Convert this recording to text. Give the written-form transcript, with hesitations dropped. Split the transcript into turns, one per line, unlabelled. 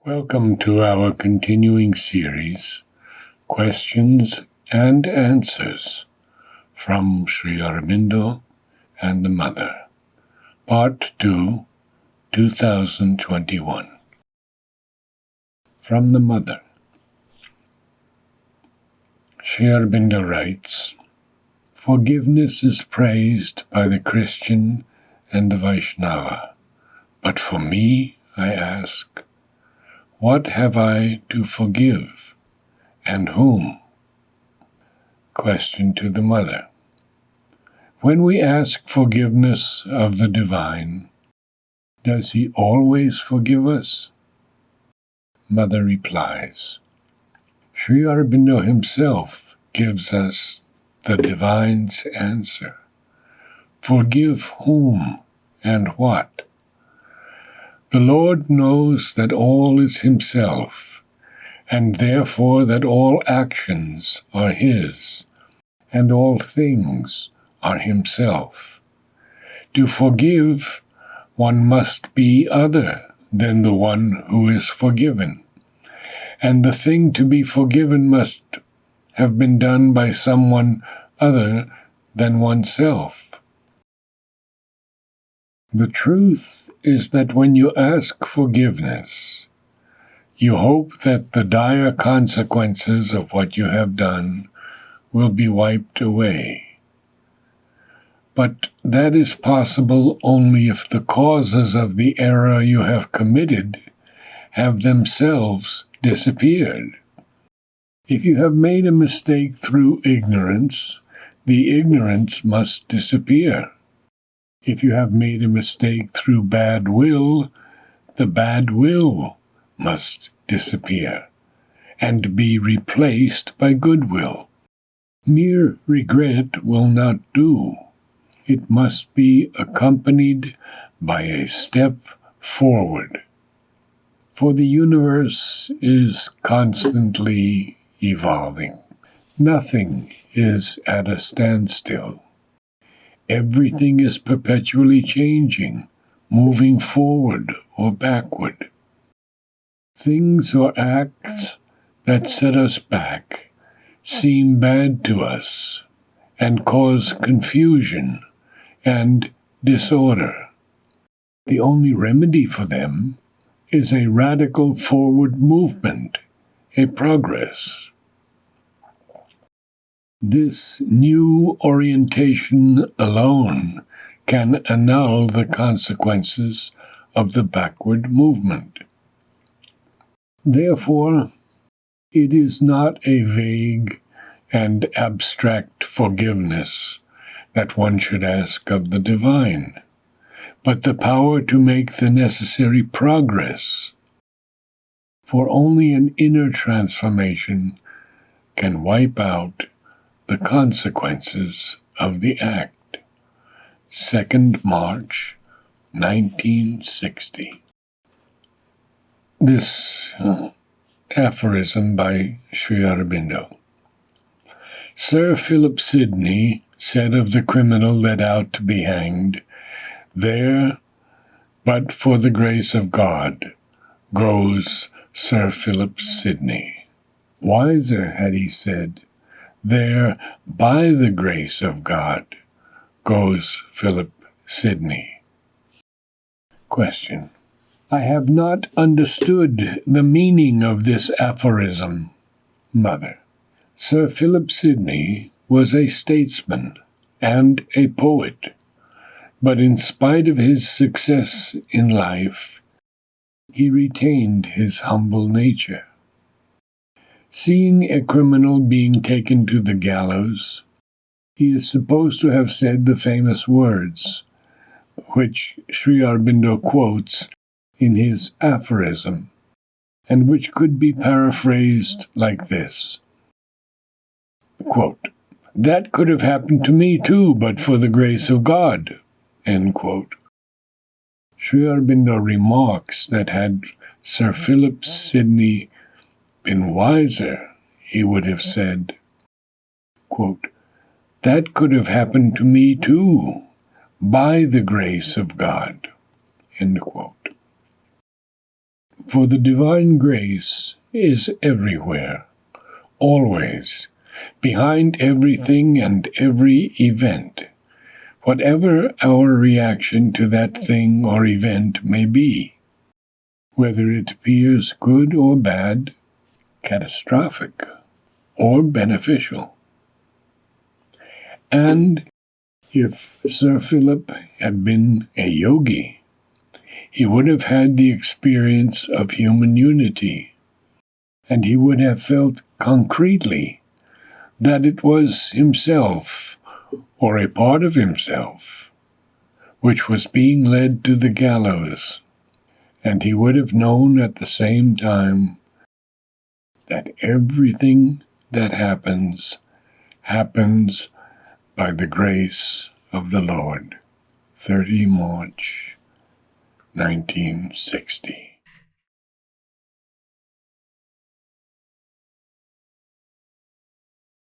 Welcome to our continuing series, Questions and Answers from Sri Aurobindo and the Mother, Part 2, 2021. From the Mother. Sri Aurobindo writes, "Forgiveness is praised by the Christian and the Vaishnava, but for me, I ask, what have I to forgive, and whom?" Question to the Mother. When we ask forgiveness of the Divine, does He always forgive us? Mother replies, Sri Aurobindo himself gives us the Divine's answer. Forgive whom and what? The Lord knows that all is Himself, and therefore that all actions are His, and all things are Himself. To forgive, one must be other than the one who is forgiven, and the thing to be forgiven must have been done by someone other than oneself. The truth is that when you ask forgiveness, you hope that the dire consequences of what you have done will be wiped away. But that is possible only if the causes of the error you have committed have themselves disappeared. If you have made a mistake through ignorance, the ignorance must disappear. If you have made a mistake through bad will, the bad will must disappear and be replaced by goodwill. Mere regret will not do. It must be accompanied by a step forward. For the universe is constantly evolving. Nothing is at a standstill. Everything is perpetually changing, moving forward or backward. Things or acts that set us back seem bad to us and cause confusion and disorder. The only remedy for them is a radical forward movement, a progress. This new orientation alone can annul the consequences of the backward movement. Therefore, it is not a vague and abstract forgiveness that one should ask of the Divine, but the power to make the necessary progress. For only an inner transformation can wipe out the consequences of the act. 2nd March, 1960. This aphorism by Sri Aurobindo. Sir Philip Sidney said of the criminal led out to be hanged, "There, but for the grace of God, goes Sir Philip Sidney." Wiser had he said, "There, by the grace of God, goes Philip Sidney." Question. I have not understood the meaning of this aphorism. Mother. Sir Philip Sidney was a statesman and a poet, but in spite of his success in life, he retained his humble nature. Seeing a criminal being taken to the gallows, he is supposed to have said the famous words, which Sri Aurobindo quotes in his aphorism, and which could be paraphrased like this. Quote, "That could have happened to me too, but for the grace of God." End quote. Sri Aurobindo remarks that had Sir Philip Sidney been wiser, he would have said, quote, "That could have happened to me too, by the grace of God." End quote. For the divine grace is everywhere, always, behind everything and every event, whatever our reaction to that thing or event may be, whether it appears good or bad, catastrophic or beneficial. And if Sir Philip had been a yogi, he would have had the experience of human unity, and he would have felt concretely that it was himself, or a part of himself, which was being led to the gallows, and he would have known at the same time that everything that happens by the grace of the Lord. 30 March 1960.